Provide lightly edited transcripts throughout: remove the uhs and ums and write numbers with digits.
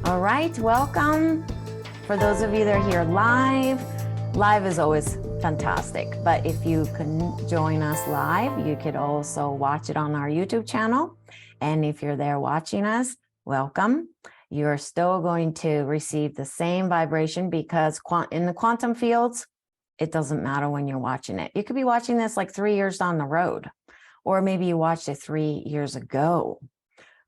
All right, welcome. For those of you that are here live is always fantastic. But if you couldn't join us live, you could also watch it on our YouTube channel. And if you're there watching us, welcome. You're still going to receive the same vibration because in the quantum fields, it doesn't matter when you're watching it. You could be watching this like 3 years down the road, or maybe you watched it 3 years ago.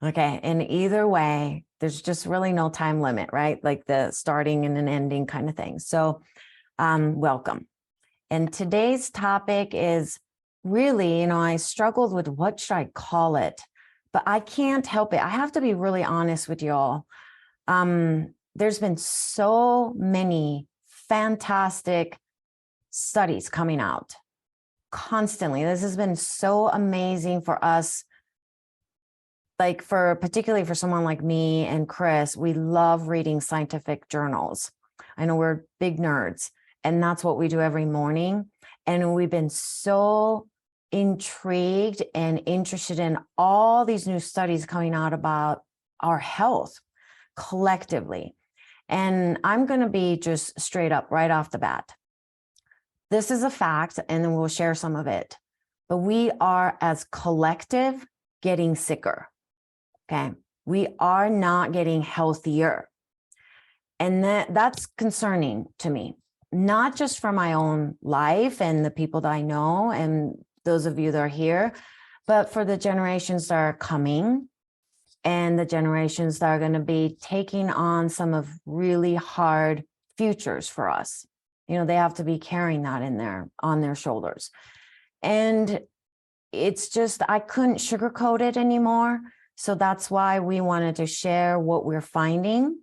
Okay, and either way, there's just really no time limit, right? Like the starting and an ending kind of thing. So welcome. And today's topic is really, I struggled with what should I call it, but I can't help it. I have to be really honest with y'all. There's been so many fantastic studies coming out constantly. This has been so amazing for us. Like particularly for someone like me and Chris, we love reading scientific journals. I know we're big nerds, and that's what we do every morning. And we've been so intrigued and interested in all these new studies coming out about our health collectively. And I'm going to be just straight up right off the bat. This is a fact, and then we'll share some of it. But we are, as collective, getting sicker. Okay, we are not getting healthier. And that's concerning to me, not just for my own life and the people that I know and those of you that are here, but for the generations that are coming and the generations that are going to be taking on some of really hard futures for us. They have to be carrying that on their shoulders. And it's just, I couldn't sugarcoat it anymore. So that's why we wanted to share what we're finding,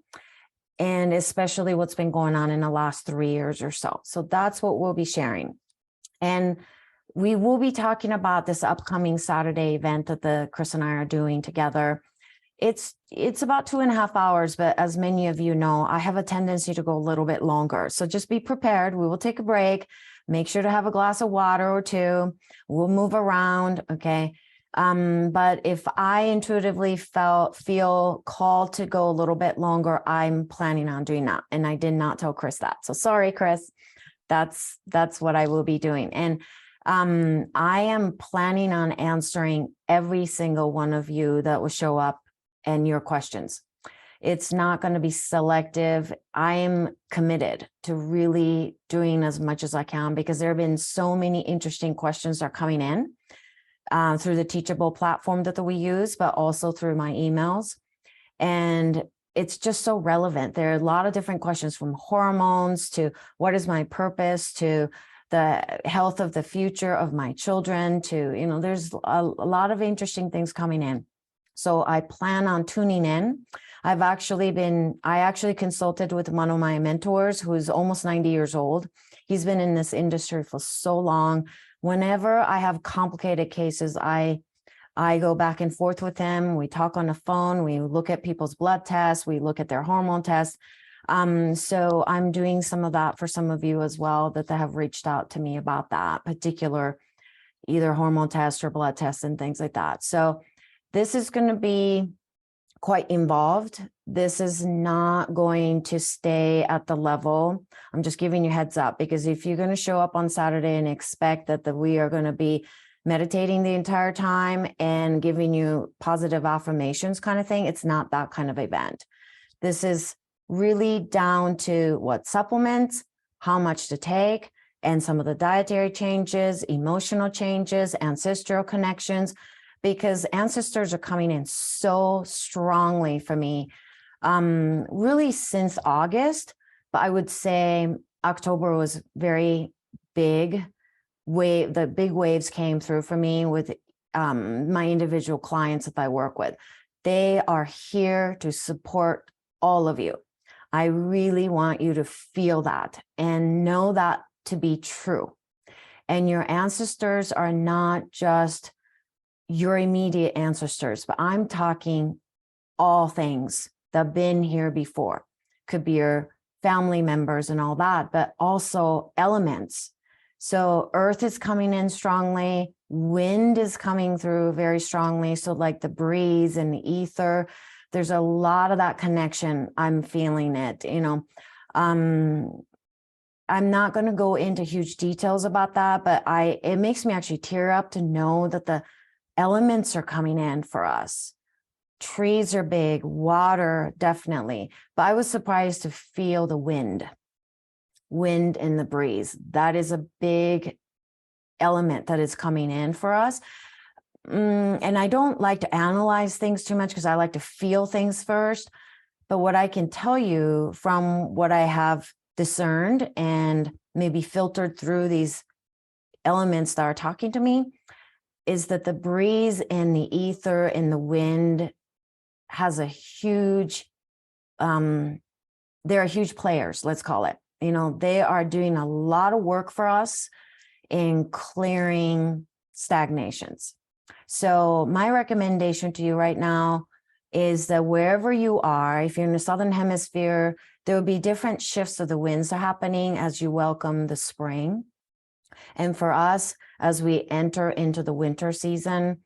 and especially what's been going on in the last 3 years or so. So that's what we'll be sharing. And we will be talking about this upcoming Saturday event that Chris and I are doing together. It's about 2.5 hours, but as many of you know, I have a tendency to go a little bit longer. So just be prepared. We will take a break. Make sure to have a glass of water or two. We'll move around, okay? But if I intuitively feel called to go a little bit longer, I'm planning on doing that. And I did not tell Chris that. So sorry, Chris, that's what I will be doing. And I am planning on answering every single one of you that will show up and your questions. It's not going to be selective. I am committed to really doing as much as I can because there have been so many interesting questions that are coming in. Through the Teachable platform that we use, but also through my emails. And it's just so relevant. There are a lot of different questions, from hormones to what is my purpose, to the health of the future of my children, to, there's a lot of interesting things coming in. So I plan on tuning in. I actually consulted with one of my mentors who's almost 90 years old. He's been in this industry for so long. Whenever I have complicated cases, I go back and forth with him. We talk on the phone. We look at people's blood tests. We look at their hormone tests. So I'm doing some of that for some of you as well that have reached out to me about that particular either hormone test or blood tests and things like that. So this is going to be quite involved. This is not going to stay at the level. I'm just giving you heads up, because if you're going to show up on Saturday and expect that we are going to be meditating the entire time and giving you positive affirmations kind of thing, it's not that kind of event. This is really down to what supplements, how much to take, and some of the dietary changes, emotional changes, ancestral connections, because ancestors are coming in so strongly for me, really since August, but I would say October was very big. The big waves came through for me with my individual clients that I work with. They are here to support all of you. I really want you to feel that and know that to be true. And your ancestors are not just your immediate ancestors, but I'm talking all things that have been here before. Could be your family members and all that, but also elements. So earth is coming in strongly, wind is coming through very strongly. So like the breeze and the ether, There's a lot of that connection. I'm feeling it, you know. I'm not going to go into huge details about that, but it makes me actually tear up to know that the elements are coming in for us. Trees are big, water, definitely. But I was surprised to feel the wind and the breeze. That is a big element that is coming in for us. And I don't like to analyze things too much because I like to feel things first. But what I can tell you from what I have discerned and maybe filtered through these elements that are talking to me is that the breeze and the ether and the wind has a huge, they're huge players, let's call it. You know, they are doing a lot of work for us in clearing stagnations. So my recommendation to you right now is that wherever you are, if you're in the Southern Hemisphere, there will be different shifts of the winds are happening as you welcome the spring. And for us, as we enter into the winter season,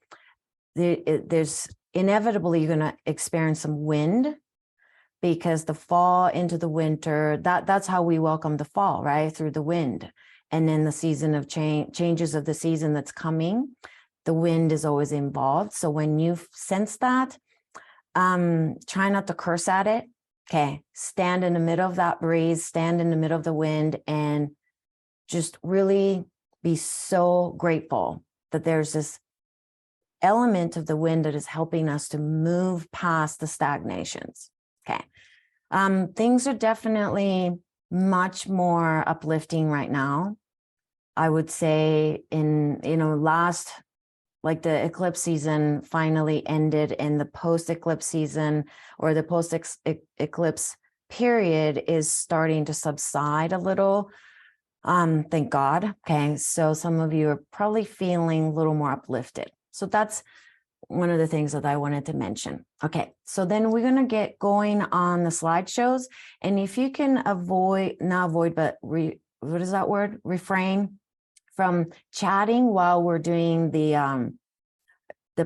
there's inevitably you're going to experience some wind, because the fall into the winter, that's how we welcome the fall, right? Through the wind. And then the season of changes of the season that's coming, the wind is always involved. So when you sense that, try not to curse at it. Okay. Stand in the middle of that breeze, stand in the middle of the wind, and just really be so grateful that there's this element of the wind that is helping us to move past the stagnations. Okay. Things are definitely much more uplifting right now. I would say last, like the eclipse season finally ended, and the post-eclipse season or the post-eclipse period is starting to subside a little. Thank God. Okay. So some of you are probably feeling a little more uplifted. So that's one of the things that I wanted to mention. Okay. So then we're going to get going on the slideshows. And if you can what is that word? Refrain from chatting while we're doing the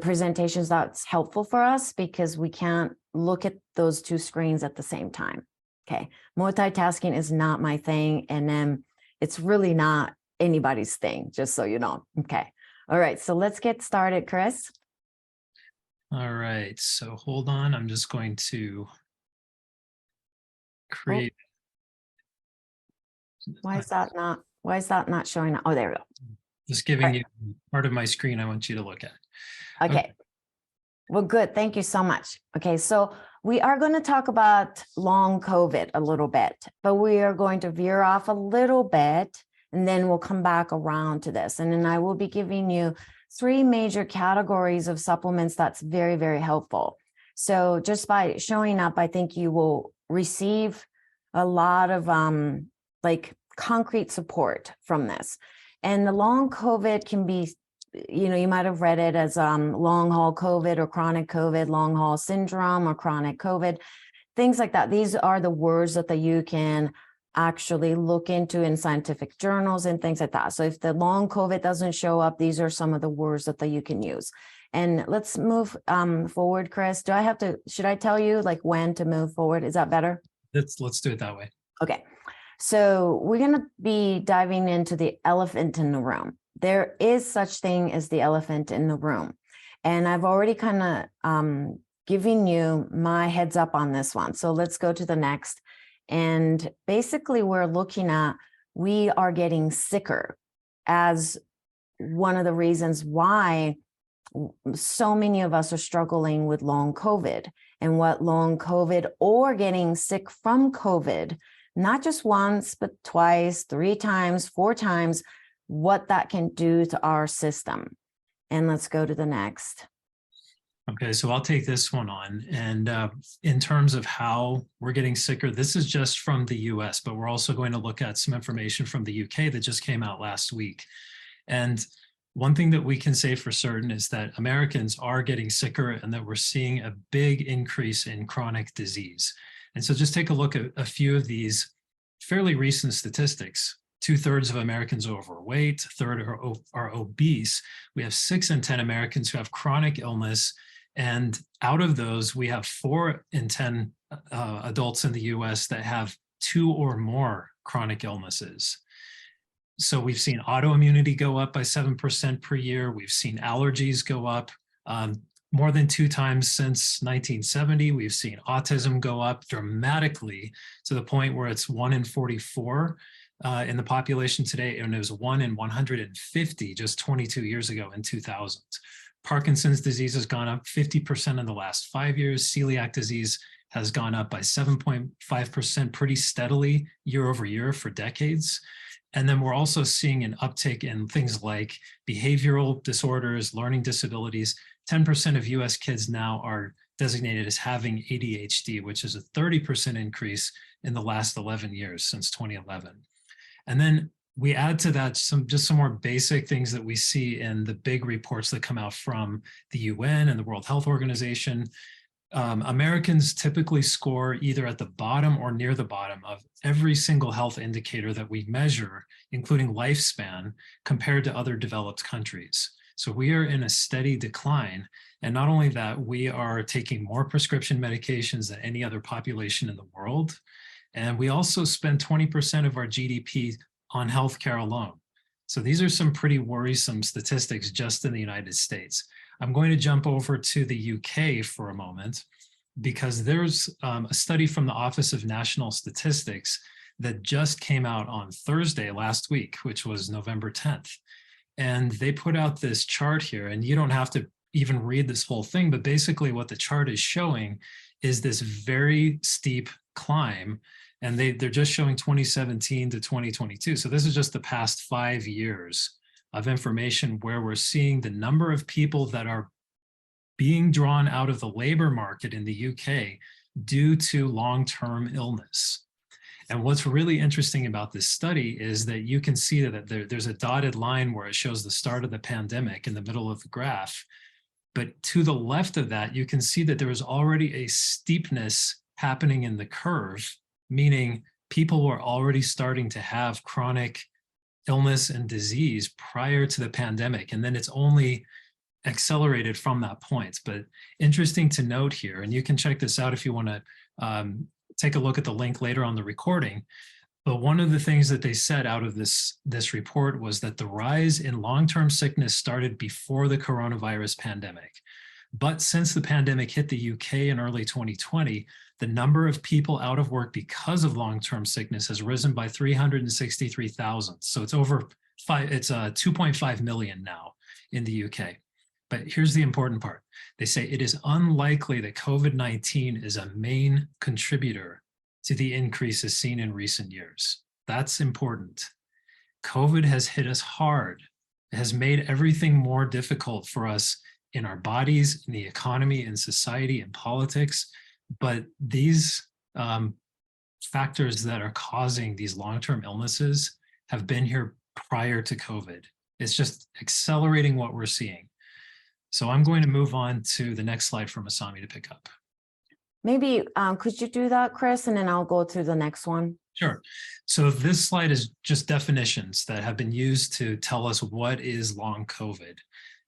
presentations, that's helpful for us because we can't look at those two screens at the same time. Okay. Multitasking is not my thing. And then it's really not anybody's thing, just so you know. Okay. All right. So let's get started, Chris. All right. So hold on. I'm just going to create. Why is that not showing up? Oh, there we go. Just giving you part of my screen I want you to look at. Okay. Well, good. Thank you so much. Okay. So we are going to talk about long COVID a little bit, but we are going to veer off a little bit, and then we'll come back around to this. And then I will be giving you 3 major categories of supplements that's very, very helpful. So just by showing up, I think you will receive a lot of concrete support from this. And the long COVID can be, you might have read it as long haul COVID or chronic COVID, long haul syndrome or chronic COVID, things like that. These are the words that you can actually look into in scientific journals and things like that. So if the long COVID doesn't show up, these are some of the words that you can use. And let's move forward, Chris. Should I tell you like when to move forward? Is that better? Let's do it that way. Okay. So we're going to be diving into the elephant in the room. There is such thing as the elephant in the room. And I've already kind of given you my heads up on this one. So let's go to the next. And basically we're looking at, we are getting sicker as one of the reasons why so many of us are struggling with long COVID, and what long COVID or getting sick from COVID, not just once, but twice, 3 times, 4 times, what that can do to our system. And let's go to the next. Okay, so I'll take this one on. And in terms of how we're getting sicker, this is just from the US, but we're also going to look at some information from the UK that just came out last week. And one thing that we can say for certain is that Americans are getting sicker and that we're seeing a big increase in chronic disease. And so just take a look at a few of these fairly recent statistics. 2/3 of Americans are overweight, 1/3 are obese. We have 6 in 10 Americans who have chronic illness, And out of those, we have 4 in 10 adults in the US that have 2 or more chronic illnesses. So we've seen autoimmunity go up by 7% per year. We've seen allergies go up more than 2 times since 1970. We've seen autism go up dramatically to the point where it's 1 in 44 in the population today, and it was 1 in 150 just 22 years ago in 2000. Parkinson's disease has gone up 50% in the last 5 years. Celiac disease has gone up by 7.5% pretty steadily year over year for decades. And then we're also seeing an uptick in things like behavioral disorders, learning disabilities. 10% of US kids now are designated as having ADHD, which is a 30% increase in the last 11 years since 2011. And then we add to that some more basic things that we see in the big reports that come out from the UN and the World Health Organization. Americans typically score either at the bottom or near the bottom of every single health indicator that we measure, including lifespan, compared to other developed countries. So we are in a steady decline. And not only that, we are taking more prescription medications than any other population in the world. And we also spend 20% of our GDP on healthcare alone. So these are some pretty worrisome statistics just in the United States. I'm going to jump over to the UK for a moment, because there's a study from the Office of National Statistics that just came out on Thursday last week, which was November 10th. And they put out this chart here, and you don't have to even read this whole thing, but basically what the chart is showing is this very steep climb. And they're just showing 2017 to 2022. So this is just the past 5 years of information where we're seeing the number of people that are being drawn out of the labor market in the UK due to long-term illness. And what's really interesting about this study is that you can see that there's a dotted line where it shows the start of the pandemic in the middle of the graph. But to the left of that, you can see that there was already a steepness happening in the curve, meaning people were already starting to have chronic illness and disease prior to the pandemic. And then it's only accelerated from that point. But interesting to note here, and you can check this out if you want to take a look at the link later on the recording. But one of the things that they said out of this report was that the rise in long-term sickness started before the coronavirus pandemic. But since the pandemic hit the UK in early 2020, the number of people out of work because of long-term sickness has risen by 363,000. So it's over 2.5 million now in the UK. But here's the important part. They say it is unlikely that COVID-19 is a main contributor to the increases seen in recent years. That's important. COVID has hit us hard. It has made everything more difficult for us in our bodies, in the economy, in society, in politics. But these factors that are causing these long-term illnesses have been here prior to COVID. It's just accelerating what we're seeing. So I'm going to move on to the next slide for Masami to pick up. Maybe could you do that, Chris, and then I'll go to the next one. Sure. So this slide is just definitions that have been used to tell us what is long COVID.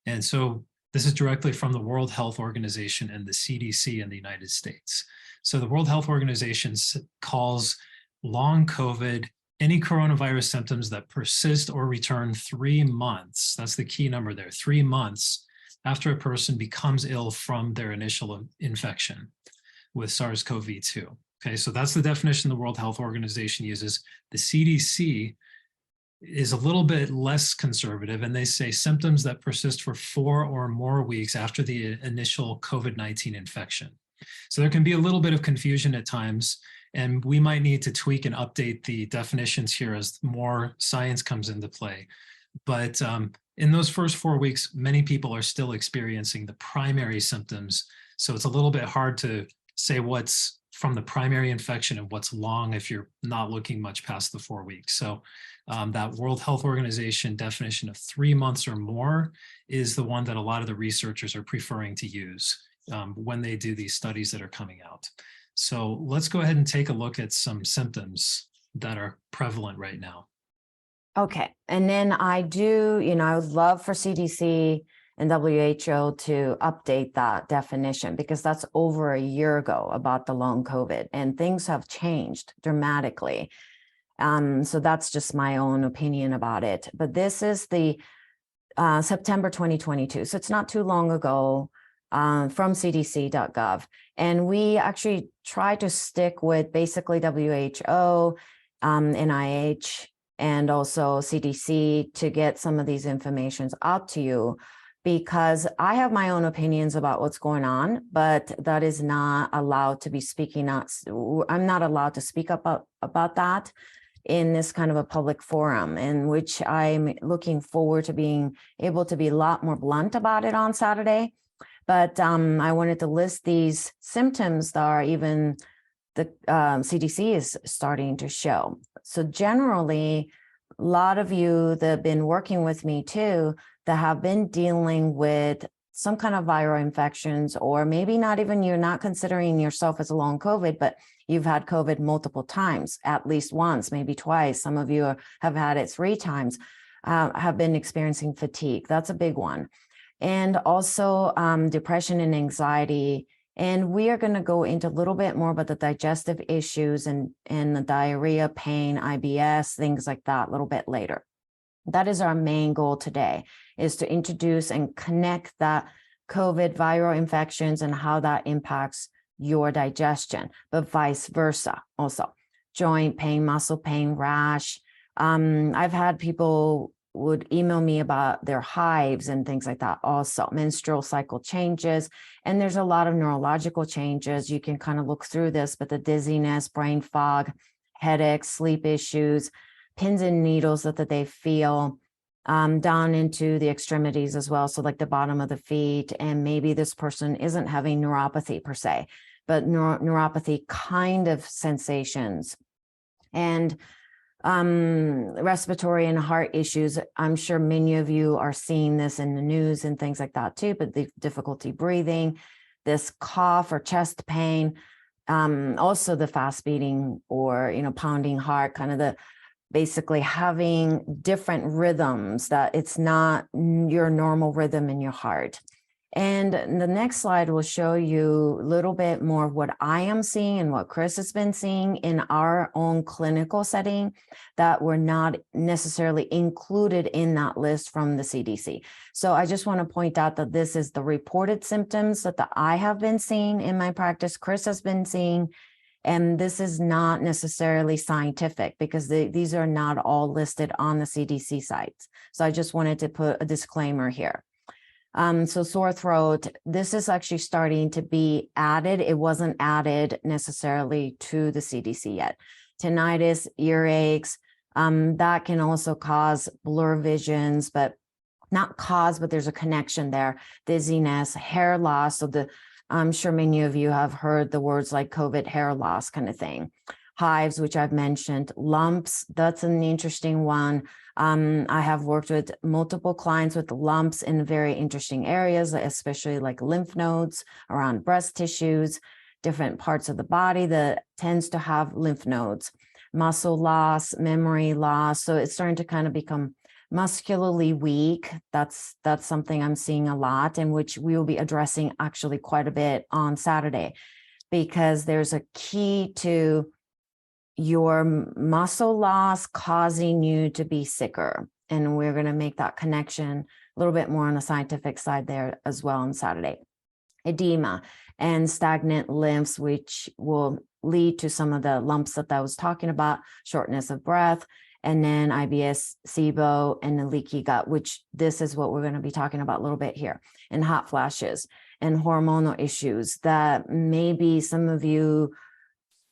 And so this is directly from the World Health Organization and the CDC in the United States. So the World Health Organization calls long COVID any coronavirus symptoms that persist or return 3 months. That's the key number there, 3 months after a person becomes ill from their initial infection with SARS-CoV-2. Okay, so that's the definition the World Health Organization uses. The CDC is a little bit less conservative, and they say symptoms that persist for 4 or more weeks after the initial COVID-19 infection. So there can be a little bit of confusion at times, and we might need to tweak and update the definitions here as more science comes into play. But in those first 4 weeks, many people are still experiencing the primary symptoms. So it's a little bit hard to say what's from the primary infection and what's long if you're not looking much past the 4 weeks. So that World Health Organization definition of 3 months or more is the one that a lot of the researchers are preferring to use when they do these studies that are coming out. So let's go ahead and take a look at some symptoms that are prevalent right now. Okay, and then I do, I would love for CDC and WHO to update that definition, because that's over a year ago about the long COVID, and things have changed dramatically. So that's just my own opinion about it. But this is the September 2022. So it's not too long ago, from cdc.gov. And we actually try to stick with basically WHO, NIH, and also CDC to get some of these informations out to you, because I have my own opinions about what's going on, but that is not allowed to be speaking out. I'm not allowed to speak up about that in this kind of a public forum, in which I'm looking forward to being able to be a lot more blunt about it on Saturday. But I wanted to list these symptoms that are even the CDC is starting to show. So generally, a lot of you that have been working with me too, that have been dealing with some kind of viral infections, or maybe not even, you're not considering yourself as a long COVID, but you've had COVID multiple times, at least once, maybe twice. Some of you have had it 3 times, have been experiencing fatigue. That's a big one. And also depression and anxiety. And we are going to go into a little bit more about the digestive issues and the diarrhea, pain, IBS, things like that a little bit later. That is our main goal today, is to introduce and connect that COVID viral infections and how that impacts your digestion, but vice versa also. Joint pain, muscle pain, rash. I've had people would email me about their hives and things like that also, menstrual cycle changes. And there's a lot of neurological changes. You can kind of look through this, but the dizziness, brain fog, headaches, sleep issues, pins and needles that they feel down into the extremities as well. So like the bottom of the feet, and maybe this person isn't having neuropathy per se, but neuropathy kind of sensations. And respiratory and heart issues. I'm sure many of you are seeing this in the news and things like that too, but the difficulty breathing, this cough or chest pain, also the fast beating or, pounding heart, kind of the basically having different rhythms, that it's not your normal rhythm in your heart. And the next slide will show you a little bit more of what I am seeing and what Chris has been seeing in our own clinical setting that were not necessarily included in that list from the CDC. So I just want to point out that this is the reported symptoms that I have been seeing in my practice, Chris has been seeing, and this is not necessarily scientific, because these are not all listed on the CDC sites. So I just wanted to put a disclaimer here. So sore throat, this is actually starting to be added. It wasn't added necessarily to the CDC yet. Tinnitus, earaches, that can also cause blur visions, but not cause, but there's a connection there. Dizziness, hair loss. So I'm sure many of you have heard the words like COVID hair loss kind of thing. Hives, which I've mentioned, lumps, that's an interesting one. I have worked with multiple clients with lumps in very interesting areas, especially like lymph nodes around breast tissues, different parts of the body that tends to have lymph nodes, muscle loss, memory loss. So it's starting to kind of become muscularly weak. That's something I'm seeing a lot, and which we will be addressing actually quite a bit on Saturday, because there's a key to your muscle loss causing you to be sicker. And we're going to make that connection a little bit more on the scientific side there as well on Saturday. Edema and stagnant lymphs, which will lead to some of the lumps that I was talking about, shortness of breath, and then IBS, SIBO, and the leaky gut, which this is what we're going to be talking about a little bit here, and hot flashes and hormonal issues that maybe some of you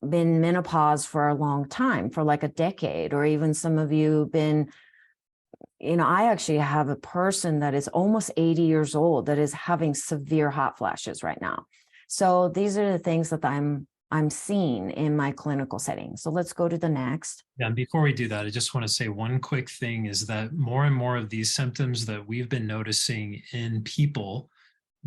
been menopause for a long time, for like a decade, or even some of you been, I actually have a person that is almost 80 years old that is having severe hot flashes right now. So these are the things that I'm seeing in my clinical setting. So let's go to the next. Yeah, and before we do that, I just want to say one quick thing is that more and more of these symptoms that we've been noticing in people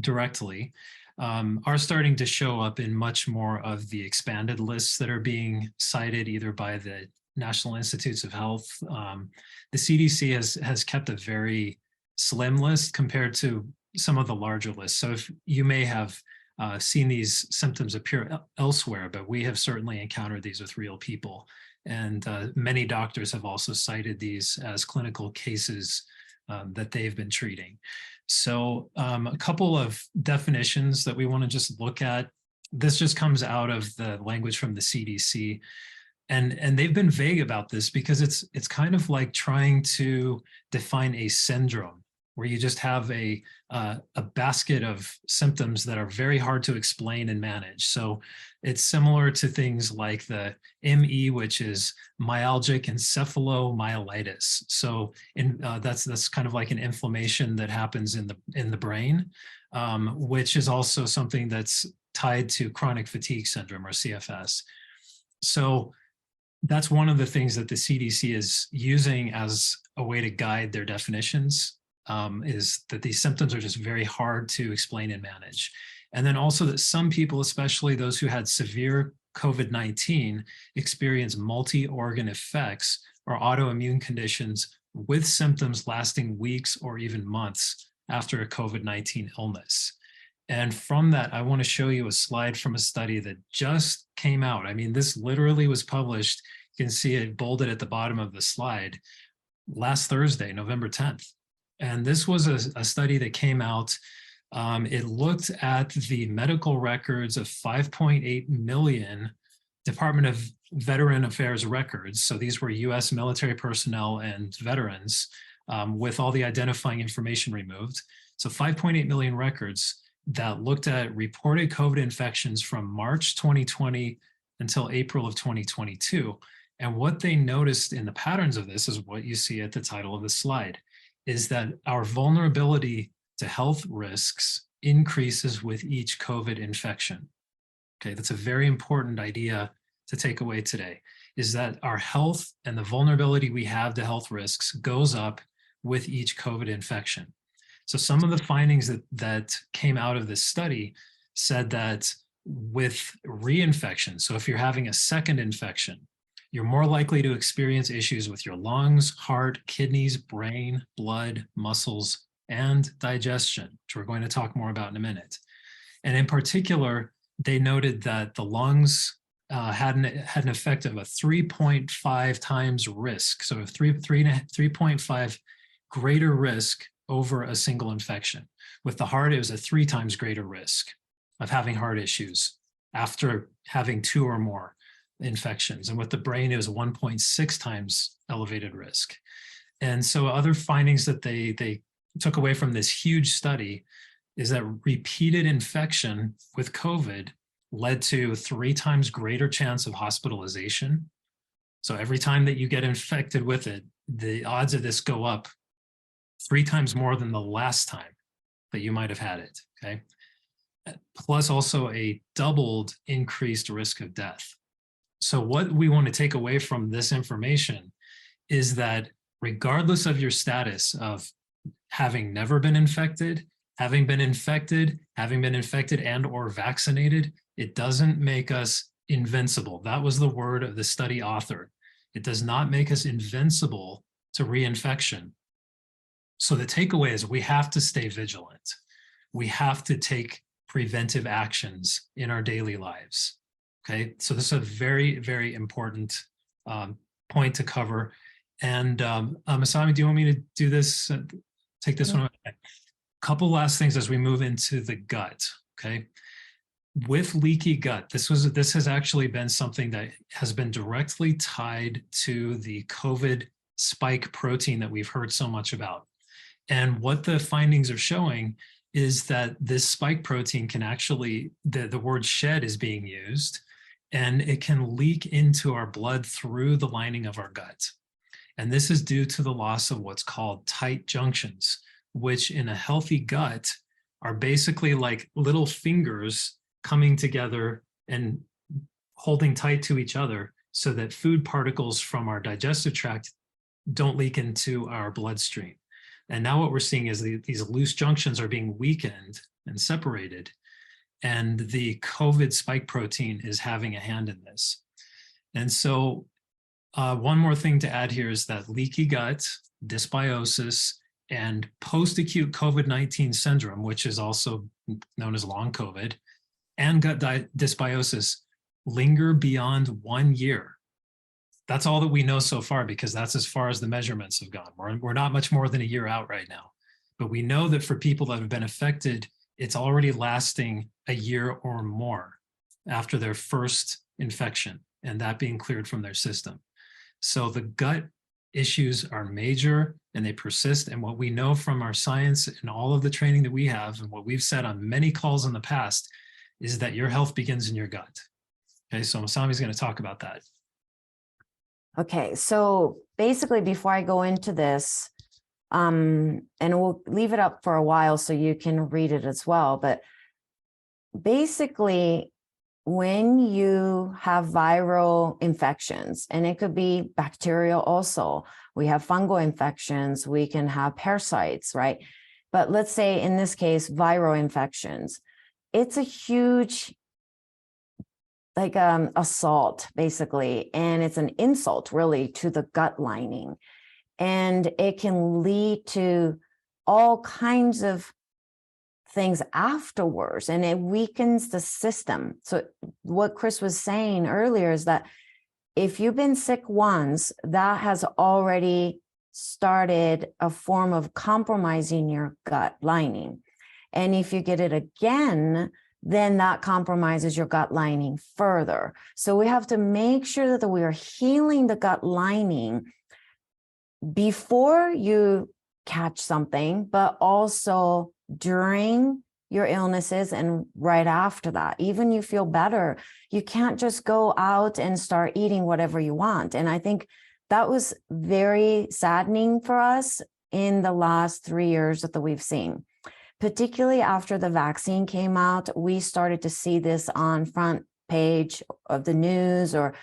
directly are starting to show up in much more of the expanded lists that are being cited either by the National Institutes of Health. The CDC has kept a very slim list compared to some of the larger lists. So if you may have seen these symptoms appear elsewhere, but we have certainly encountered these with real people. And many doctors have also cited these as clinical cases that they've been treating. So a couple of definitions that we want to just look at. This just comes out of the language from the CDC. And they've been vague about this because it's kind of like trying to define a syndrome where you just have a basket of symptoms that are very hard to explain and manage. So it's similar to things like the ME, which is myalgic encephalomyelitis. So that's kind of like an inflammation that happens in the brain, which is also something that's tied to chronic fatigue syndrome, or CFS. So that's one of the things that the CDC is using as a way to guide their definitions, is that these symptoms are just very hard to explain and manage. And then also that some people, especially those who had severe COVID-19, experience multi-organ effects or autoimmune conditions with symptoms lasting weeks or even months after a COVID-19 illness. And from that, I want to show you a slide from a study that just came out. I mean, this literally was published. You can see it bolded at the bottom of the slide last Thursday, November 10th. And this was a study that came out. It looked at the medical records of 5.8 million Department of Veteran Affairs records. So these were US military personnel and veterans with all the identifying information removed. So 5.8 million records that looked at reported COVID infections from March 2020 until April of 2022. And what they noticed in the patterns of this is what you see at the title of the slide, is that our vulnerability to health risks increases with each COVID infection. Okay, that's a very important idea to take away today, is that our health and the vulnerability we have to health risks goes up with each COVID infection. So some of the findings that came out of this study said that with reinfection, so if you're having a second infection, you're more likely to experience issues with your lungs, heart, kidneys, brain, blood, muscles, and digestion, which we're going to talk more about in a minute. And in particular, they noted that the lungs had an effect of a 3.5 times risk, so a 3.5 greater risk over a single infection. With the heart, it was a 3 times greater risk of having heart issues after having 2 or more infections. And with the brain, it was 1.6 times elevated risk. And so other findings that they took away from this huge study is that repeated infection with COVID led to 3 times greater chance of hospitalization. So every time that you get infected with it, the odds of this go up 3 times more than the last time that you might have had it, okay? Plus also a doubled increased risk of death. So what we want to take away from this information is that regardless of your status of having never been infected, having been infected and or vaccinated, it doesn't make us invincible. That was the word of the study author. It does not make us invincible to reinfection. So the takeaway is we have to stay vigilant. We have to take preventive actions in our daily lives. Okay, so this is a very, very important point to cover. And Masami, do you want me to do this? Take this one away. A couple last things as we move into the gut. Okay, with leaky gut, this has actually been something that has been directly tied to the COVID spike protein that we've heard so much about. And what the findings are showing is that this spike protein can actually, the word shed is being used, and it can leak into our blood through the lining of our gut. And this is due to the loss of what's called tight junctions, which in a healthy gut are basically like little fingers coming together and holding tight to each other so that food particles from our digestive tract don't leak into our bloodstream. And now what we're seeing is these loose junctions are being weakened and separated. And the COVID spike protein is having a hand in this. And so one more thing to add here is that leaky gut, dysbiosis, And post-acute COVID-19 syndrome, which is also known as long COVID, and gut dysbiosis linger beyond 1 year. That's all that we know so far, because that's as far as the measurements have gone. We're not much more than a year out right now. But we know that for people that have been affected, it's already lasting a year or more after their first infection, and that being cleared from their system. So the gut issues are major and they persist. And what we know from our science and all of the training that we have and what we've said on many calls in the past is that your health begins in your gut. Okay, so Masami's going to talk about that. Okay, so basically before I go into this, and we'll leave it up for a while so you can read it as well, but basically when you have viral infections, and it could be bacterial also, we have fungal infections, we can have parasites, right? But let's say in this case, viral infections, it's a huge assault basically, and it's an insult really to the gut lining, and it can lead to all kinds of things afterwards, and it weakens the system. So what Chris was saying earlier is that if you've been sick once, that has already started a form of compromising your gut lining. And if you get it again, then that compromises your gut lining further. So we have to make sure that we are healing the gut lining before you catch something, but also during your illnesses and right after that. Even you feel better, you can't just go out and start eating whatever you want. And I think that was very saddening for us in the last 3 years that we've seen. Particularly after the vaccine came out, we started to see this on front page of the news, or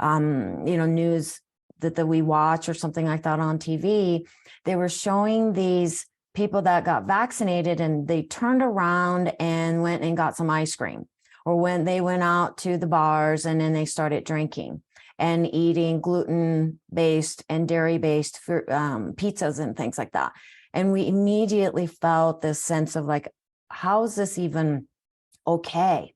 news that we watch or something like that on TV. They were showing these people that got vaccinated and they turned around and went and got some ice cream, or when they went out to the bars and then they started drinking and eating gluten-based and dairy-based pizzas and things like that. And we immediately felt this sense of like, how is this even okay?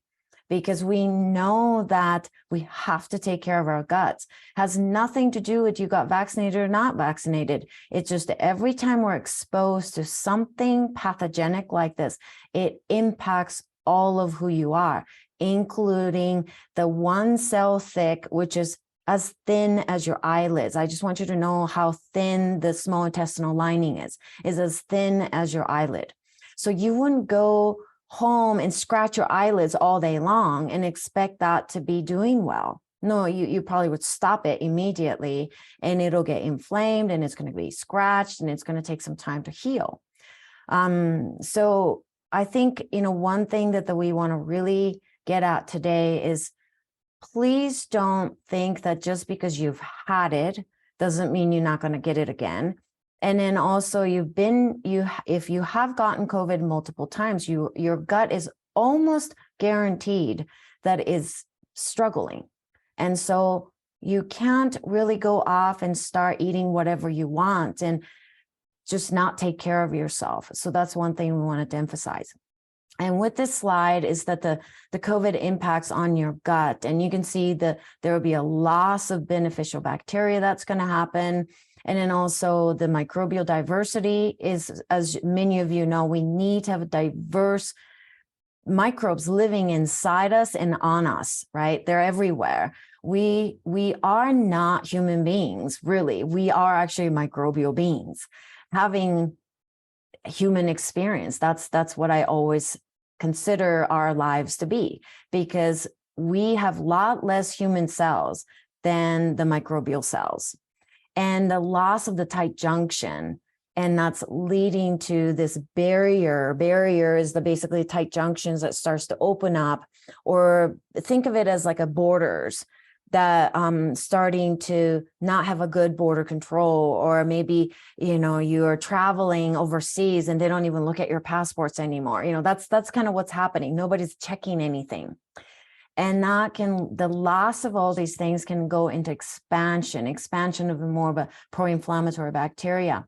Because we know that we have to take care of our guts. It has nothing to do with you got vaccinated or not vaccinated. It's just every time we're exposed to something pathogenic like this, it impacts all of who you are, including the 1 cell thick, which is as thin as your eyelids. I just want you to know how thin the small intestinal lining is as thin as your eyelid. So you wouldn't go home and scratch your eyelids all day long and expect that to be doing well. No, you probably would stop it immediately, and it'll get inflamed and it's going to be scratched and it's going to take some time to heal. So I think, one thing that we want to really get at today is, please don't think that just because you've had it doesn't mean you're not going to get it again. And then also if you have gotten COVID multiple times, your gut is almost guaranteed that is struggling. And so you can't really go off and start eating whatever you want and just not take care of yourself. So that's one thing we wanted to emphasize. And with this slide is that the COVID impacts on your gut. And you can see that there will be a loss of beneficial bacteria that's going to happen. And then also the microbial diversity is, as many of you know, we need to have diverse microbes living inside us and on us, right? They're everywhere. We are not human beings, really. We are actually microbial beings having human experience. That's what I always consider our lives to be, because we have a lot less human cells than the microbial cells. And the loss of the tight junction, and that's leading to this barrier. Barrier is basically tight junctions that starts to open up, or think of it as like a borders that starting to not have a good border control, or maybe, you are traveling overseas and they don't even look at your passports anymore. That's kind of what's happening. Nobody's checking anything. And the loss of all these things can go into expansion of more of a pro-inflammatory bacteria.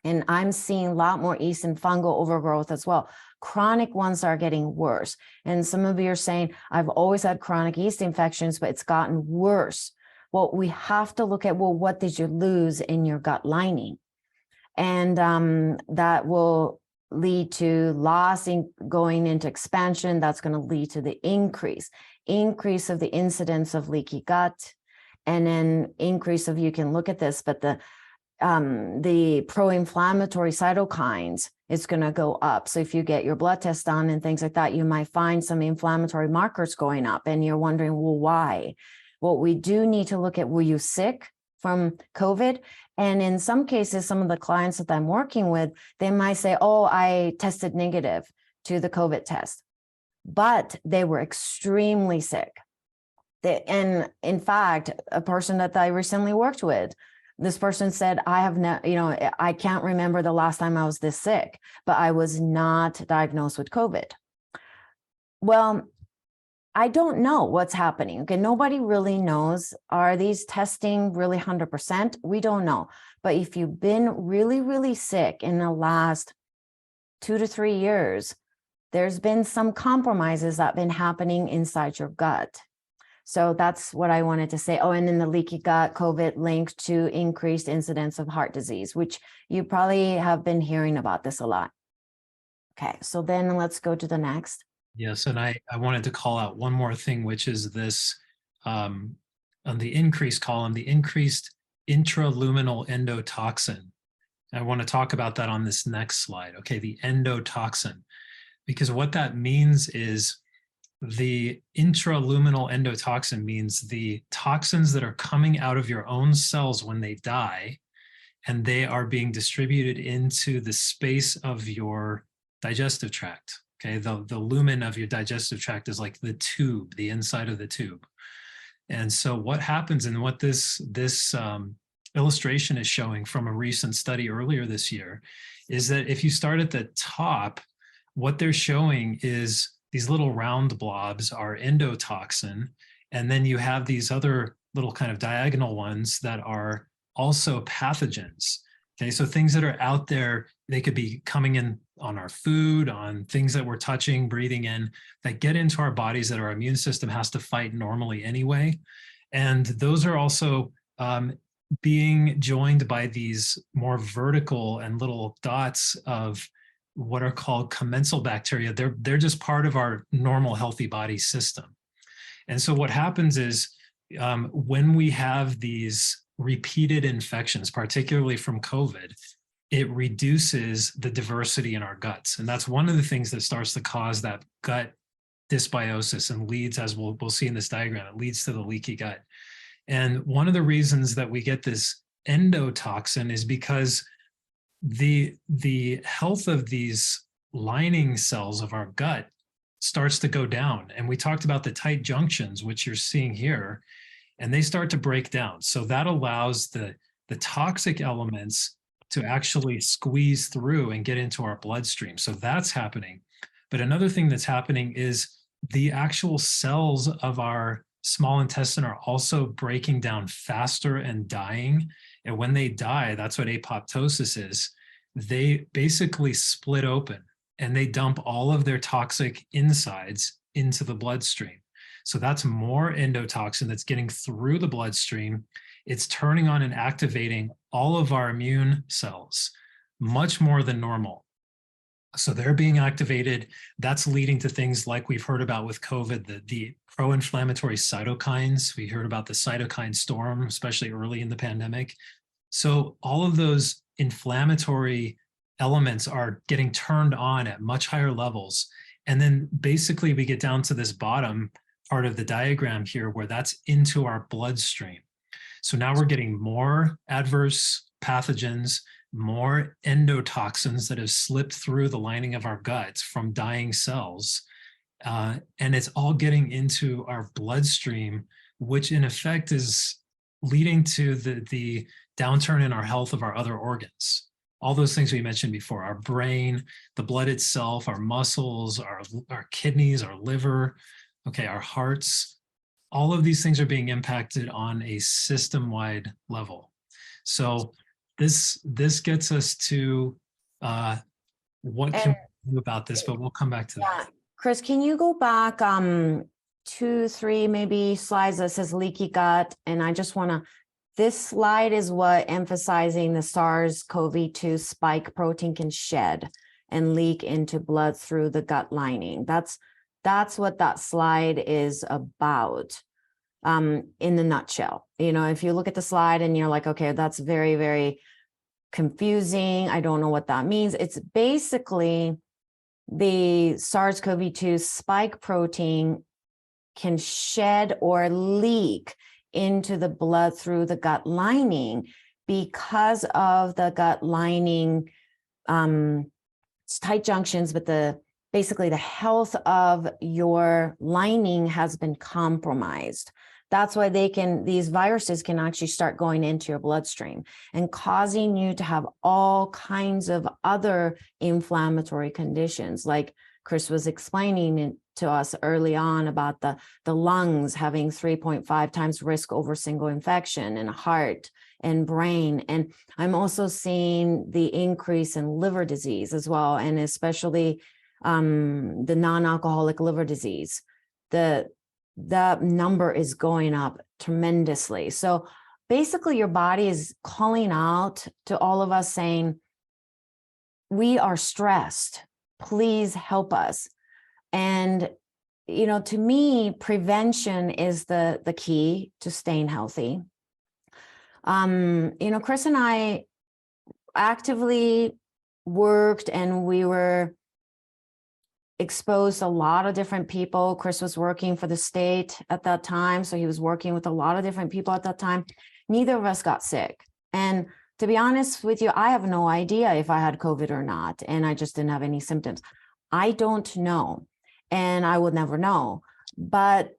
And I'm seeing a lot more yeast and fungal overgrowth as well. Chronic ones are getting worse. And some of you are saying, I've always had chronic yeast infections, but it's gotten worse. Well, we have to look at, well, what did you lose in your gut lining? And that will lead to loss in going into expansion. That's going to lead to the increase of the incidence of leaky gut, and then increase of, you can look at this, but the pro-inflammatory cytokines is going to go up. So if you get your blood test done and things like that, you might find some inflammatory markers going up, and you're wondering, well, why? Well, we do need to look at, were you sick from COVID? And in some cases, some of the clients that I'm working with, they might say, oh, I tested negative to the COVID test, but they were extremely sick. And in fact, a person that I recently worked with, this person said, I have no, I can't remember the last time I was this sick, but I was not diagnosed with COVID. Well, I don't know what's happening. Okay, nobody really knows. Are these testing really 100%? We don't know. But if you've been really, really sick in the last 2 to 3 years, there's been some compromises that have been happening inside your gut. So that's what I wanted to say. Oh, and then the leaky gut, COVID linked to increased incidence of heart disease, which you probably have been hearing about this a lot. Okay, so then let's go to the next. Yes, and I wanted to call out one more thing, which is this, on the increased column, the increased intraluminal endotoxin. I want to talk about that on this next slide. Okay, the endotoxin, because what that means is the intraluminal endotoxin means the toxins that are coming out of your own cells when they die, and they are being distributed into the space of your digestive tract. Okay, the lumen of your digestive tract is like the tube, the inside of the tube. And so what happens, and what this illustration is showing from a recent study earlier this year, is that if you start at the top, what they're showing is these little round blobs are endotoxin, and then you have these other little kind of diagonal ones that are also pathogens. Okay, so things that are out there, they could be coming in on our food, on things that we're touching, breathing in, that get into our bodies that our immune system has to fight normally anyway. And those are also being joined by these more vertical and little dots of what are called commensal bacteria. They're just part of our normal healthy body system. And so what happens is when we have these repeated infections, particularly from COVID, it reduces the diversity in our guts. And that's one of the things that starts to cause that gut dysbiosis and leads, as we'll see in this diagram, it leads to the leaky gut. And one of the reasons that we get this endotoxin is because the health of these lining cells of our gut starts to go down. And we talked about the tight junctions, which you're seeing here, and they start to break down. So that allows the toxic elements to actually squeeze through and get into our bloodstream. So that's happening. But another thing that's happening is the actual cells of our small intestine are also breaking down faster and dying. And when they die, that's what apoptosis is. They basically split open and they dump all of their toxic insides into the bloodstream. So that's more endotoxin that's getting through the bloodstream. It's turning on and activating all of our immune cells, much more than normal. So they're being activated. That's leading to things like we've heard about with COVID, the pro-inflammatory cytokines. We heard about the cytokine storm, especially early in the pandemic. So all of those inflammatory elements are getting turned on at much higher levels. And then basically we get down to this bottom part of the diagram here where that's into our bloodstream. So now we're getting more adverse pathogens, more endotoxins that have slipped through the lining of our guts from dying cells. And it's all getting into our bloodstream, which in effect is leading to the downturn in our health of our other organs. All those things we mentioned before, our brain, the blood itself, our muscles, our kidneys, our liver, okay, our hearts, all of these things are being impacted on a system-wide level. So this gets us to what can we do about this, but we'll come back to that. Chris, can you go back 2, 3 maybe slides that says leaky gut? And I just want to, this slide is what emphasizing the SARS-CoV-2 spike protein can shed and leak into blood through the gut lining. That's what that slide is about in the nutshell. You know, if you look at the slide and you're like, okay, that's very, very confusing, I don't know what that means. It's basically the SARS-CoV-2 spike protein can shed or leak into the blood through the gut lining because of the gut lining tight junctions, but basically the health of your lining has been compromised. That's why these viruses can actually start going into your bloodstream and causing you to have all kinds of other inflammatory conditions. Like Chris was explaining to us early on about the lungs having 3.5 times risk over single infection, and heart and brain. And I'm also seeing the increase in liver disease as well, and especially the non-alcoholic liver disease. The number is going up tremendously. So basically your body is calling out to all of us saying, we are stressed, please help us. And, you know, to me, prevention is the key to staying healthy. You know, Chris and I actively worked, and we were exposed to a lot of different people. Chris was working for the state at that time, so he was working with a lot of different people at that time. Neither of us got sick. And to be honest with you, I have no idea if I had COVID or not, and I just didn't have any symptoms. I don't know, and I would never know. But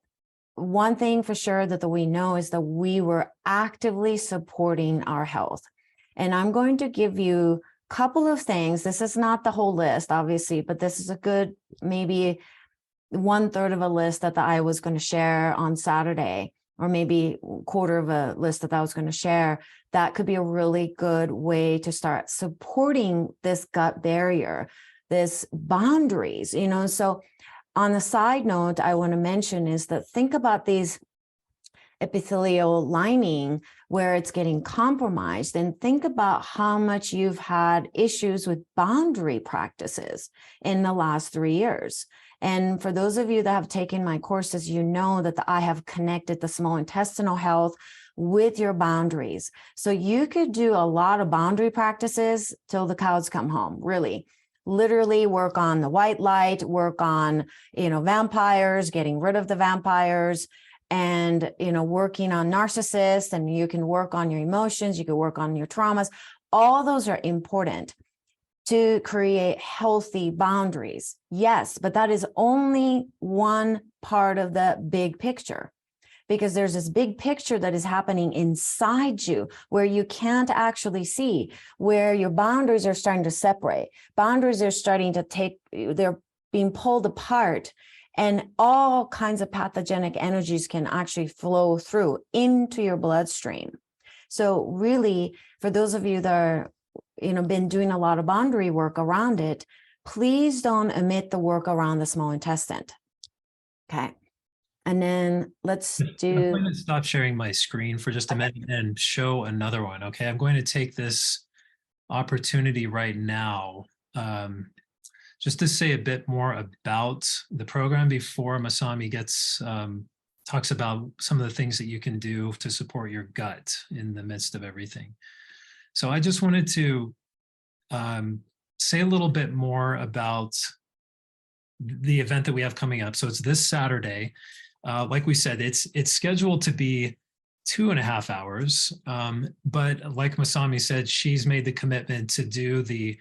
one thing for sure that we know is that we were actively supporting our health. And I'm going to give you a couple of things. This is not the whole list, obviously, but this is a good, maybe 1/3 of a list that I was going to share on Saturday, or maybe 1/4 of a list that I was going to share. That could be a really good way to start supporting this gut barrier, this boundaries, you know. So on the side note, I want to mention is that think about these epithelial lining where it's getting compromised, and think about how much you've had issues with boundary practices in the last 3 years. And for those of you that have taken my courses, you know that I have connected the small intestinal health with your boundaries. So you could do a lot of boundary practices till the cows come home, really. Literally work on the white light, work on, you know, vampires, getting rid of the vampires, and, you know, working on narcissists, and you can work on your emotions, you can work on your traumas. All those are important to create healthy boundaries. Yes, but that is only one part of the big picture, because there's this big picture that is happening inside you where you can't actually see, where your boundaries are starting to separate. Boundaries are starting to they're being pulled apart, and all kinds of pathogenic energies can actually flow through into your bloodstream. So really, for those of you that are, you know, been doing a lot of boundary work around it, please don't omit the work around the small intestine. Okay. And then let's do. I'm going to stop sharing my screen for just a minute and show another one. Okay. I'm going to take this opportunity right now just to say a bit more about the program before Masami talks about some of the things that you can do to support your gut in the midst of everything. So I just wanted to say a little bit more about the event that we have coming up. So it's this Saturday. Like we said, it's scheduled to be 2.5 hours. But like Masami said, she's made the commitment to do the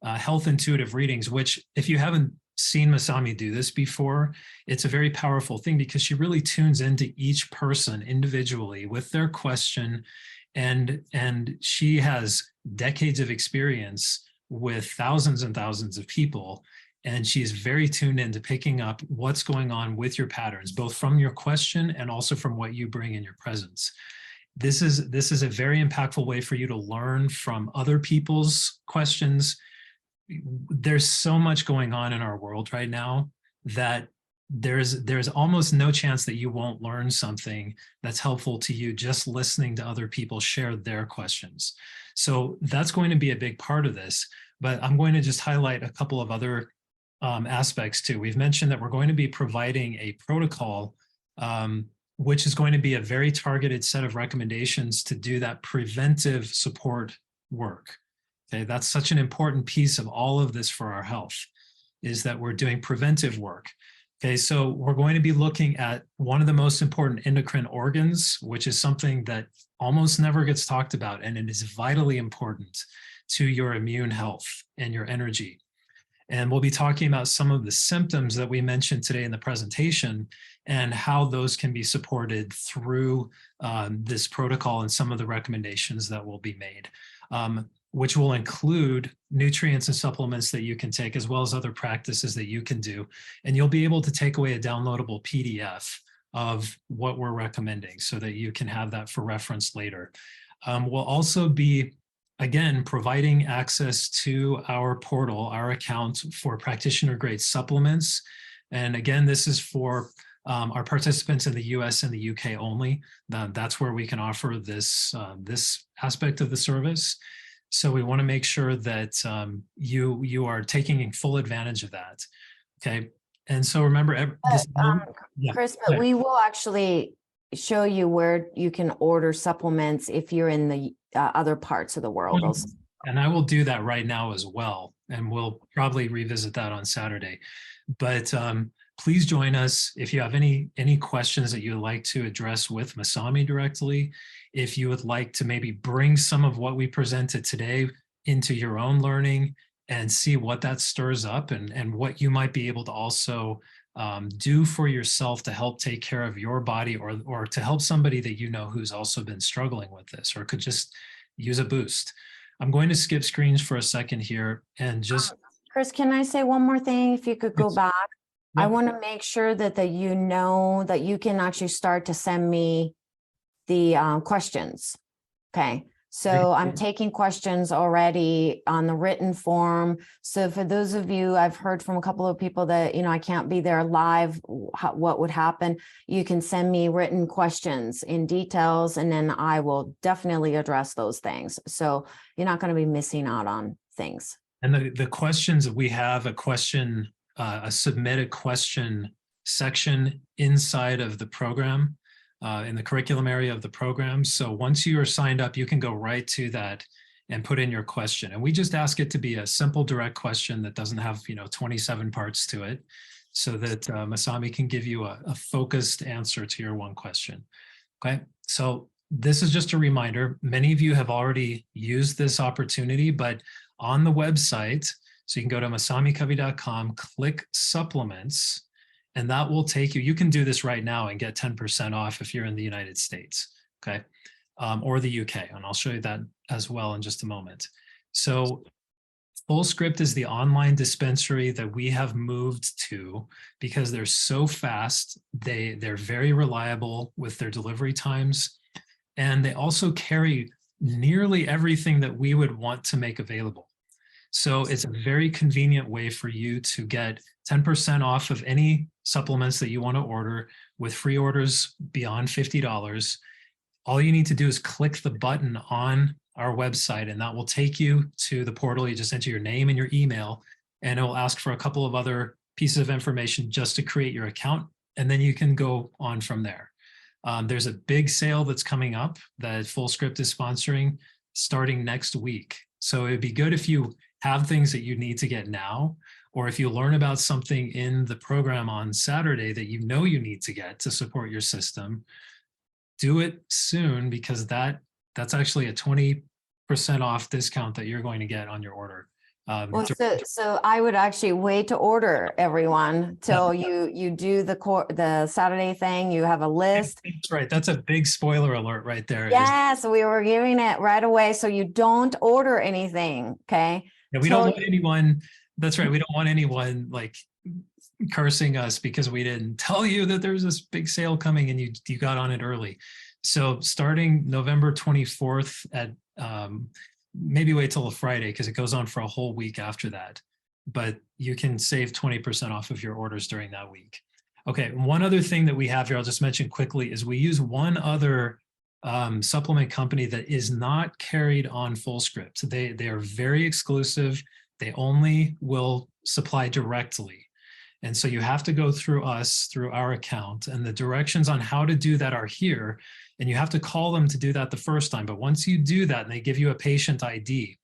health intuitive readings, which if you haven't seen Masami do this before, it's a very powerful thing because she really tunes into each person individually with their question. And she has decades of experience with thousands and thousands of people. And she's very tuned into picking up what's going on with your patterns, both from your question and also from what you bring in your presence. this is a very impactful way for you to learn from other people's questions. There's so much going on in our world right now that there's almost no chance that you won't learn something that's helpful to you just listening to other people share their questions. So that's going to be a big part of this, but I'm going to just highlight a couple of other aspects too. We've mentioned that we're going to be providing a protocol, which is going to be a very targeted set of recommendations to do that preventive support work. Okay, that's such an important piece of all of this for our health, is that we're doing preventive work. Okay, so we're going to be looking at one of the most important endocrine organs, which is something that almost never gets talked about, and it is vitally important to your immune health and your energy. And we'll be talking about some of the symptoms that we mentioned today in the presentation and how those can be supported through this protocol and some of the recommendations that will be made, which will include nutrients and supplements that you can take, as well as other practices that you can do. And you'll be able to take away a downloadable PDF of what we're recommending so that you can have that for reference later. We'll also be, again, providing access to our portal, our account for practitioner grade supplements. And again, this is for our participants in the US and the UK only. That's where we can offer this, this aspect of the service. So we want to make sure that you are taking full advantage of that. Okay. And so remember, Chris, but we will actually show you where you can order supplements if you're in the other parts of the world. And I will do that right now as well. And we'll probably revisit that on Saturday. But please join us if you have any questions that you'd like to address with Masami directly. If you would like to maybe bring some of what we presented today into your own learning and see what that stirs up and what you might be able to also do for yourself to help take care of your body, or to help somebody that you know who's also been struggling with this or could just use a boost. I'm going to skip screens for a second here and just... Chris, can I say one more thing? If you could go back. Yep. I want to make sure that you know that you can actually start to send me the questions. Okay. So I'm taking questions already on the written form. So for those of you, I've heard from a couple of people that, I can't be there live, what would happen? You can send me written questions in details, and then I will definitely address those things. So you're not going to be missing out on things. And the questions, we have a submit a question section inside of the program, in the curriculum area of the program. So once you are signed up, you can go right to that and put in your question. And we just ask it to be a simple, direct question that doesn't have, 27 parts to it, so that Masami can give you a focused answer to your one question. Okay, so this is just a reminder. Many of you have already used this opportunity, but on the website, so you can go to masamicovey.com, click supplements, and that will take you. You can do this right now and get 10% off if you're in the United States, okay, or the UK. And I'll show you that as well in just a moment. So FullScript is the online dispensary that we have moved to because they're so fast. They're very reliable with their delivery times. And they also carry nearly everything that we would want to make available. So it's a very convenient way for you to get 10% off of any supplements that you want to order, with free orders beyond $50. All you need to do is click the button on our website, and that will take you to the portal. You just enter your name and your email, and it will ask for a couple of other pieces of information just to create your account, and then you can go on from there. There's a big sale that's coming up that FullScript is sponsoring starting next week. So it'd be good if you have things that you need to get now, or if you learn about something in the program on Saturday that you know you need to get to support your system, do it soon, because that's actually a 20% off discount that you're going to get on your order. So I would actually wait to order, everyone, till you do the Saturday thing. You have a list. That's right. That's a big spoiler alert right there. Yeah, so we were giving it right away, so you don't order anything, okay? Yeah, we don't want anyone. That's right. We don't want anyone like cursing us because we didn't tell you that there's this big sale coming and you got on it early. So starting November 24th at maybe wait till a Friday because it goes on for a whole week after that. But you can save 20% off of your orders during that week. Okay, one other thing that we have here, I'll just mention quickly, is we use one other supplement company that is not carried on Fullscript. They are very exclusive. They only will supply directly. And so you have to go through us, through our account, and the directions on how to do that are here. And you have to call them to do that the first time. But once you do that and they give you a patient ID,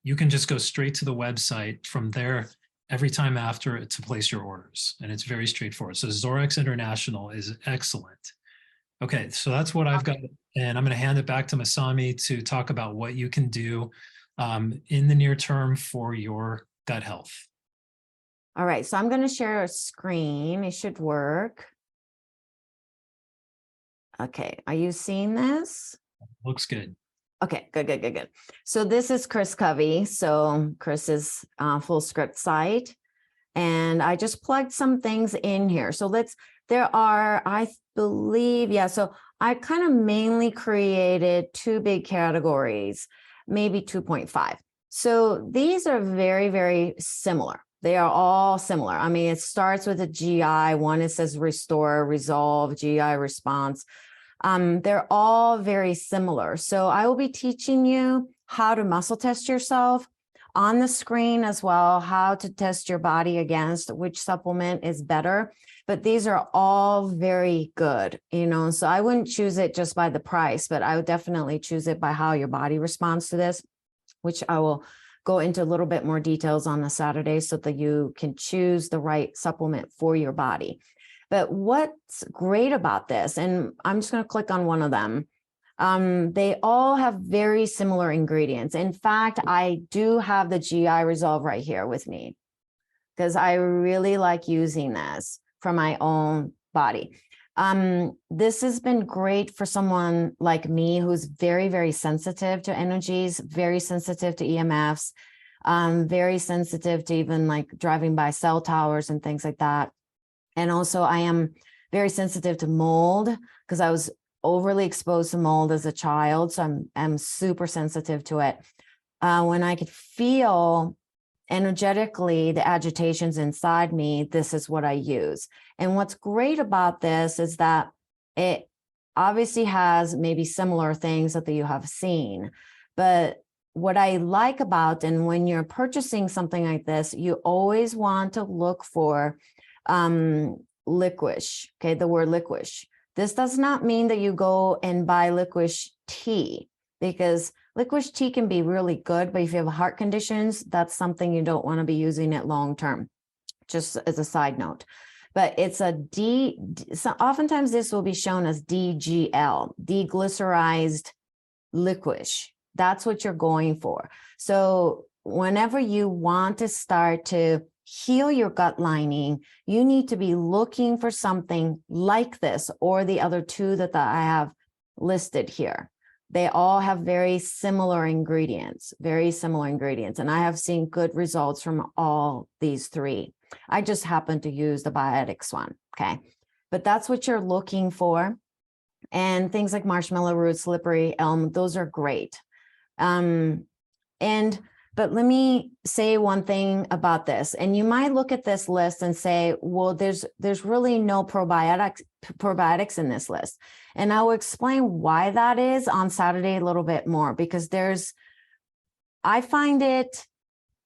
you can just go straight to the website from there every time after to place your orders. And it's very straightforward. So Zorex International is excellent. Okay, so that's what I've got. And I'm going to hand it back to Masami to talk about what you can do in the near term for your gut health. All right, so I'm going to share a screen. It should work. Okay, are you seeing this? Looks good. Okay, good. So this is Chris Covey. So Chris's Fullscript site. And I just plugged some things in here. So there are, I believe, yeah, so I kind of mainly created two big categories, maybe 2.5. So these are very, very similar. They are all similar. I mean, it starts with a GI. One, it says restore, resolve, GI response. They're all very similar. So I will be teaching you how to muscle test yourself on the screen as well, how to test your body against which supplement is better. But these are all very good, so I wouldn't choose it just by the price, but I would definitely choose it by how your body responds to this, which I will go into a little bit more details on the Saturday so that you can choose the right supplement for your body. But what's great about this, and I'm just going to click on one of them, they all have very similar ingredients. In fact, I do have the GI Resolve right here with me because I really like using this for my own body. This has been great for someone like me who's very, very sensitive to energies, very sensitive to EMFs, very sensitive to even like driving by cell towers and things like that. And also I am very sensitive to mold because I was overly exposed to mold as a child. So I'm super sensitive to it. When I could feel energetically the agitations inside me, this is what I use. And what's great about this is that it obviously has maybe similar things that you have seen, but what I like about, and when you're purchasing something like this, you always want to look for licorice, okay, the word licorice. This does not mean that you go and buy licorice tea, because licorice tea can be really good, but if you have heart conditions, that's something you don't want to be using it long term, just as a side note. But it's so oftentimes this will be shown as DGL, deglycerized licorice. That's what you're going for. So whenever you want to start to heal your gut lining, you need to be looking for something like this or the other two that I have listed here. They all have very similar ingredients. And I have seen good results from all these three. I just happen to use the biotics one, okay? But that's what you're looking for. And things like marshmallow root, slippery elm, those are great. But let me say one thing about this. And you might look at this list and say, well, there's really no probiotics in this list. And I will explain why that is on Saturday a little bit more, because I find it,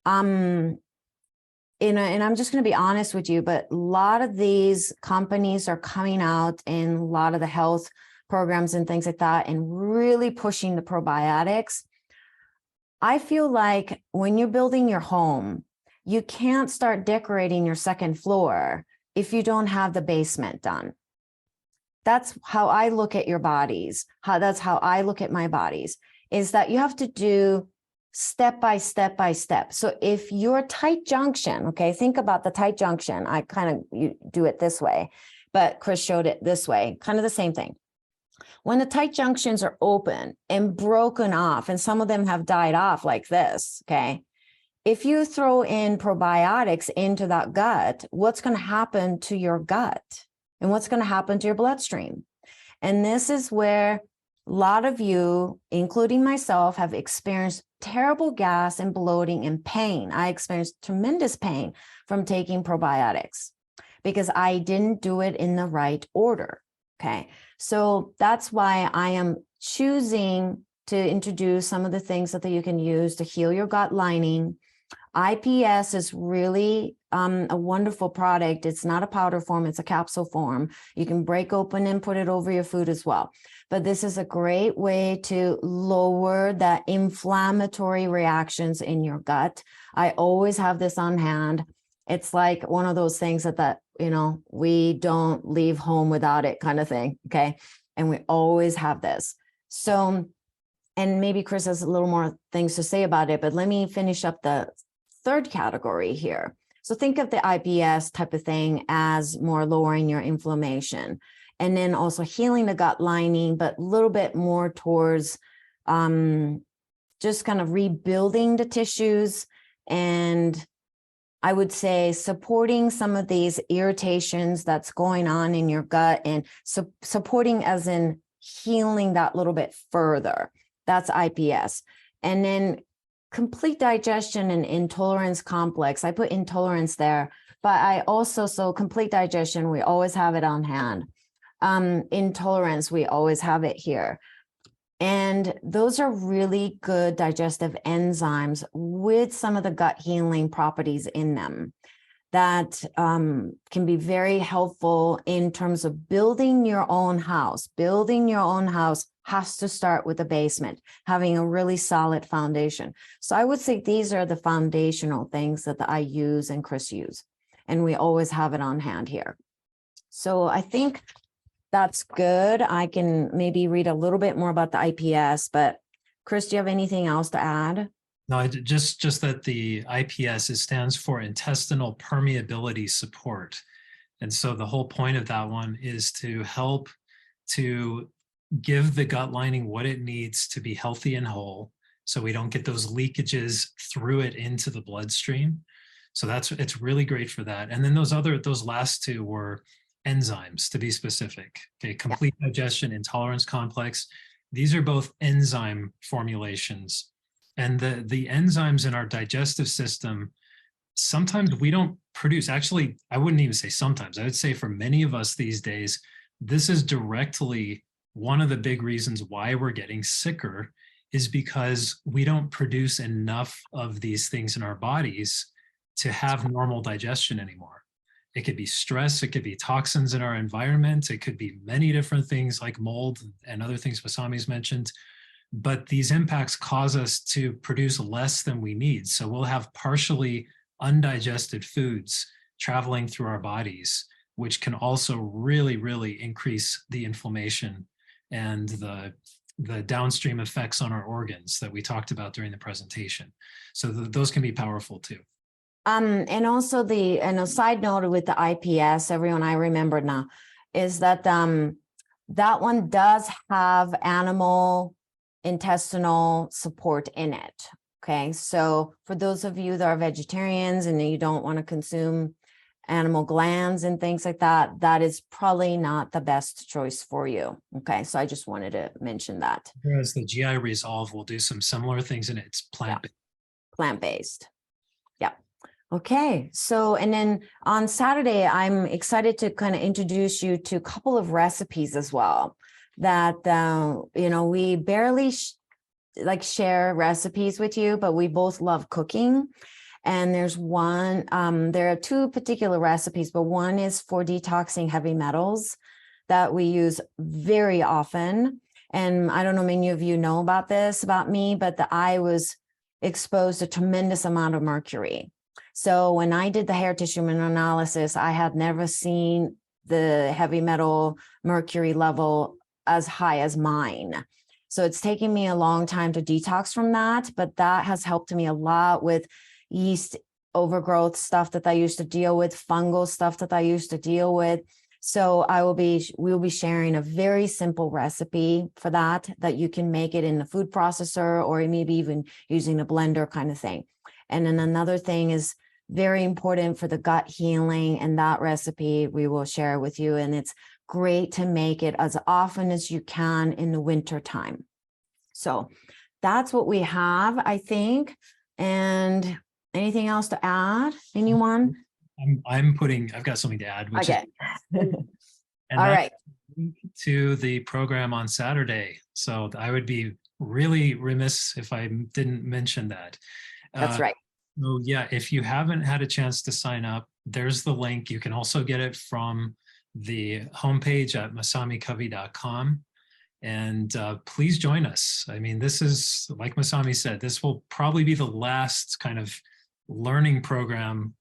and I'm just going to be honest with you, but a lot of these companies are coming out in a lot of the health programs and things like that and really pushing the probiotics. I feel like when you're building your home, you can't start decorating your second floor if you don't have the basement done. That's how I look at your bodies. That's how I look at my bodies, is that you have to do step by step by step. So if your tight junction, okay, think about the tight junction. You do it this way, but Chris showed it this way, kind of the same thing. When the tight junctions are open and broken off, and some of them have died off like this, okay? If you throw in probiotics into that gut, what's going to happen to your gut? And what's going to happen to your bloodstream? And this is where lot of you, including myself, have experienced terrible gas and bloating and pain. I experienced tremendous pain from taking probiotics because I didn't do it in the right order. Okay. So that's why I am choosing to introduce some of the things that you can use to heal your gut lining. IPS is really a wonderful product. It's not a powder form, it's a capsule form. You can break open and put it over your food as well. But this is a great way to lower the inflammatory reactions in your gut. I always have this on hand. It's like one of those things that we don't leave home without it kind of thing. Okay. And we always have this. So, and maybe Chris has a little more things to say about it, but let me finish up the third category here. So think of the IPS type of thing as more lowering your inflammation, and then also healing the gut lining, but a little bit more towards just kind of rebuilding the tissues, and I would say supporting some of these irritations that's going on in your gut, and supporting as in healing that little bit further. That's IPS. And then complete digestion and intolerance complex. I put intolerance there, but I also, so complete digestion, we always have it on hand. Intolerance, we always have it here. And those are really good digestive enzymes with some of the gut healing properties in them that can be very helpful in terms of building your own house. Building your own house has to start with the basement, having a really solid foundation. So I would say these are the foundational things that I use and Chris use, and we always have it on hand here. So I think that's good. I can maybe read a little bit more about the IPS, but Chris, do you have anything else to add? No, just that the IPS, it stands for intestinal permeability support. And so the whole point of that one is to help to give the gut lining what it needs to be healthy and whole, so we don't get those leakages through it into the bloodstream. So it's really great for that. And then those last two were enzymes, to be specific. Okay, complete digestion, intolerance complex. These are both enzyme formulations. And the enzymes in our digestive system, sometimes we don't produce. Actually, I wouldn't even say sometimes. I would say for many of us these days, this is directly one of the big reasons why we're getting sicker, is because we don't produce enough of these things in our bodies to have normal digestion anymore. It could be stress, it could be toxins in our environment, it could be many different things like mold and other things Masami's mentioned. But these impacts cause us to produce less than we need. So we'll have partially undigested foods traveling through our bodies, which can also really, really increase the inflammation and the downstream effects on our organs that we talked about during the presentation. So those can be powerful too. And also and a side note with the IPS, everyone, I remember now, is that that one does have animal intestinal support in it. Okay, so for those of you that are vegetarians and you don't want to consume animal glands and things like that, that is probably not the best choice for you. Okay, so I just wanted to mention that. Whereas the GI Resolve will do some similar things, and it's plant-based. Yeah. Plant-based. Yeah. Okay, so and then on Saturday, I'm excited to kind of introduce you to a couple of recipes as well that, we barely share recipes with you, but we both love cooking. And there's one, there are two particular recipes, but one is for detoxing heavy metals that we use very often. And I don't know, many of you know about this about me, but I was exposed to a tremendous amount of mercury. So when I did the hair tissue analysis, I had never seen the heavy metal mercury level as high as mine. So it's taken me a long time to detox from that, but that has helped me a lot with yeast overgrowth stuff that I used to deal with, fungal stuff that I used to deal with. So we'll be sharing a very simple recipe for that you can make it in the food processor or maybe even using a blender kind of thing. And then another thing is very important for the gut healing, and that recipe we will share with you. And it's great to make it as often as you can in the winter time. So that's what we have, I think. And anything else to add? Anyone? I've got something to add, which Okay. is, All right. to the program on Saturday. So I would be really remiss if I didn't mention that. That's right. So yeah, if you haven't had a chance to sign up, there's the link. You can also get it from the homepage at masamicovey.com. And please join us. I mean, this is, like Masami said, this will probably be the last kind of learning program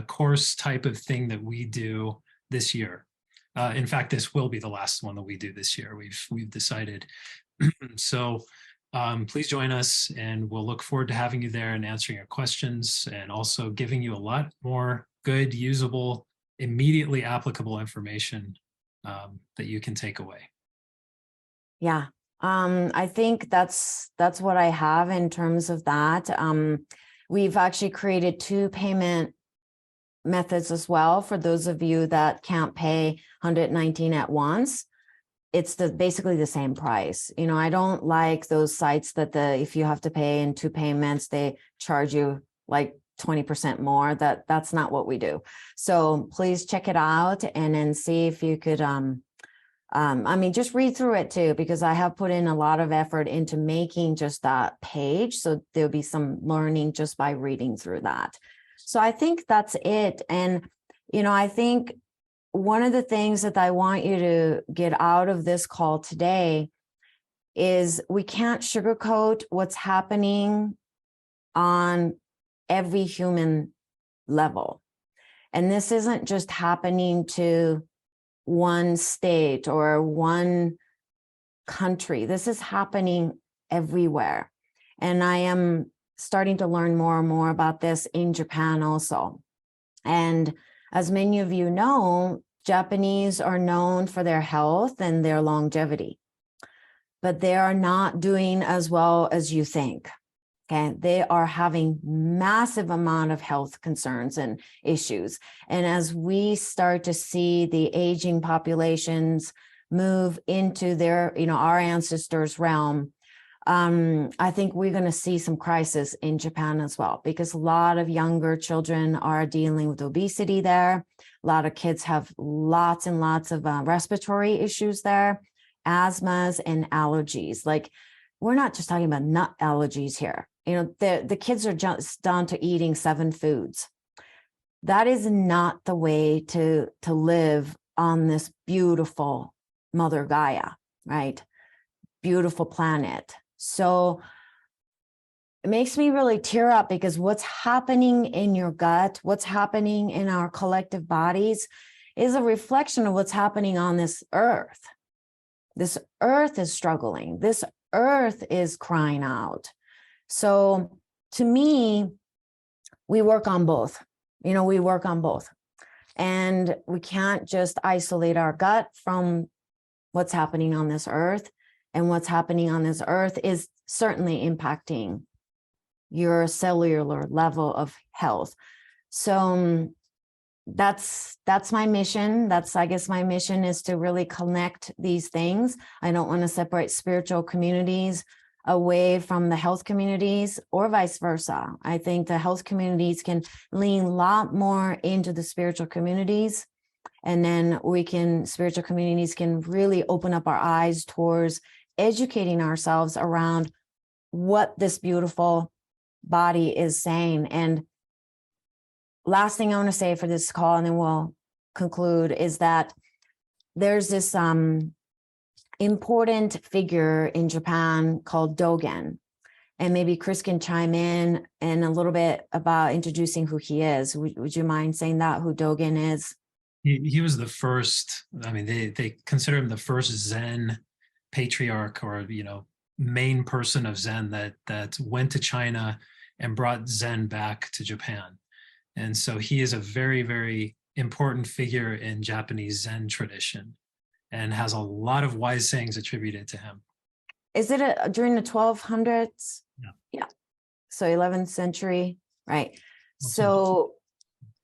course type of thing that we do this year. In fact, this will be the last one that we do this year. We've decided. So please join us, and we'll look forward to having you there and answering your questions, and also giving you a lot more good, usable, immediately applicable information that you can take away. Yeah. I think that's what I have in terms of that. We've actually created 2 payment methods as well for those of you that can't pay $119 at once. It's basically the same price. You know, I don't like those sites that if you have to pay in 2 payments, they charge you like 20% more. That's not what we do. So please check it out and then see if you could I mean, just read through it too, because I have put in a lot of effort into making just that page. So there'll be some learning just by reading through that. So I think that's it. And, you know, I think one of the things that I want you to get out of this call today is we can't sugarcoat what's happening on every human level. And this isn't just happening to one state or one country. This is happening everywhere. And I am starting to learn more and more about this in Japan also. And as many of you know, Japanese are known for their health and their longevity, but they are not doing as well as you think. Okay, they are having massive amount of health concerns and issues. And as we start to see the aging populations move into their, you know, our ancestors' realm, I think we're going to see some crisis in Japan as well, because a lot of younger children are dealing with obesity there. A lot of kids have lots and lots of respiratory issues there, asthmas and allergies. Like, we're not just talking about nut allergies here. You know, the kids are just down to eating 7 foods. That is not the way to live on this beautiful Mother Gaia, right? Beautiful planet. So it makes me really tear up, because what's happening in your gut, what's happening in our collective bodies is a reflection of what's happening on this earth. This earth is struggling. This earth is crying out. So to me, we work on both. You know, we work on both. And we can't just isolate our gut from what's happening on this earth. And what's happening on this earth is certainly impacting your cellular level of health. So that's my mission. I guess my mission is to really connect these things. I don't want to separate spiritual communities away from the health communities, or vice versa. I think the health communities can lean a lot more into the spiritual communities, and then spiritual communities can really open up our eyes towards educating ourselves around what this beautiful body is saying. And last thing I want to say for this call, and then we'll conclude, is that there's this important figure in Japan called Dogen. And maybe Chris can chime in a little bit about introducing who he is. Would you mind saying that, who Dogen is? He was the first, I mean, they consider him the first Zen patriarch, or, you know, main person of Zen that went to China and brought Zen back to Japan. And so he is a very, very important figure in Japanese Zen tradition, and has a lot of wise sayings attributed to him. Is it during the 1200s? Yeah. So 11th century, right? So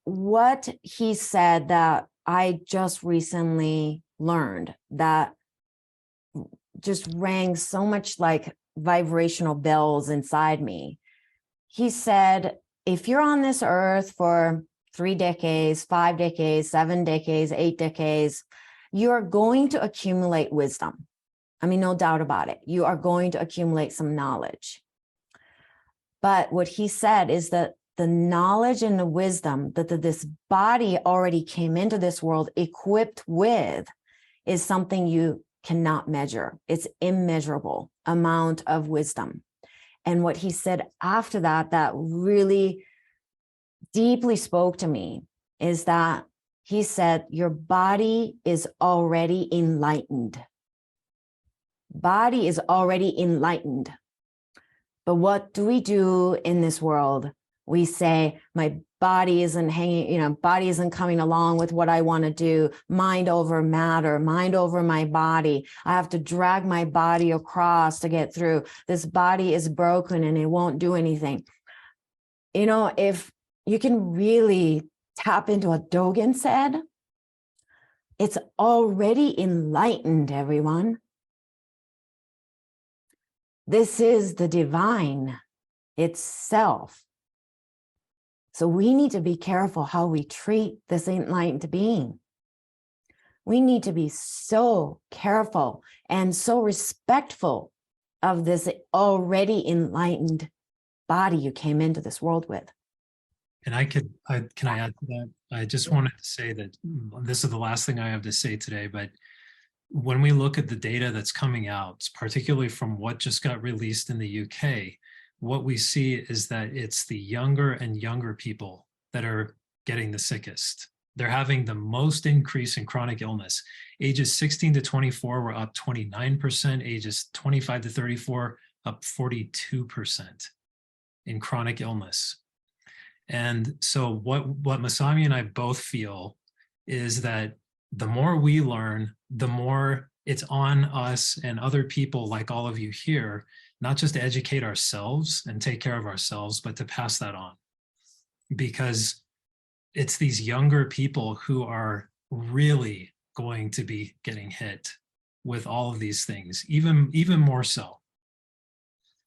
what he said that I just recently learned that just rang so much like vibrational bells inside me. He said, if you're on this earth for 3 decades, 5 decades, 7 decades, 8 decades, you're going to accumulate wisdom. I mean, no doubt about it. You are going to accumulate some knowledge. But what he said is that the knowledge and the wisdom that this body already came into this world equipped with is something you cannot measure. It's immeasurable amount of wisdom. And what he said after that, that really deeply spoke to me, is that he said, your body is already enlightened. Body is already enlightened. But what do we do in this world? We say, my body isn't hanging, body isn't coming along with what I want to do. Mind over matter, mind over my body. I have to drag my body across to get through. This body is broken and it won't do anything. If you can really tap into what Dogen said, it's already enlightened, everyone. This is the divine itself. So we need to be careful how we treat this enlightened being. We need to be so careful and so respectful of this already enlightened body you came into this world with. And can I add to that? I just wanted to say that this is the last thing I have to say today, but when we look at the data that's coming out, particularly from what just got released in the UK, what we see is that it's the younger and younger people that are getting the sickest. They're having the most increase in chronic illness. Ages 16 to 24 were up 29%, ages 25 to 34 up 42% in chronic illness. And so what Masami and I both feel is that the more we learn, the more it's on us and other people like all of you here, not just to educate ourselves and take care of ourselves, but to pass that on. Because it's these younger people who are really going to be getting hit with all of these things, even more so.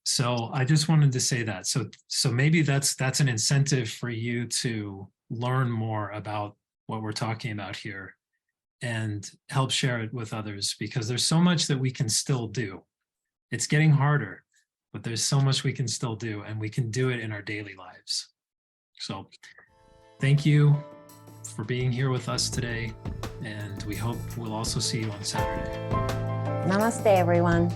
So I just wanted to say that. So maybe that's an incentive for you to learn more about what we're talking about here and help share it with others, because there's so much that we can still do. It's getting harder, but there's so much we can still do, and we can do it in our daily lives. So thank you for being here with us today, and we hope we'll also see you on Saturday. Namaste, everyone.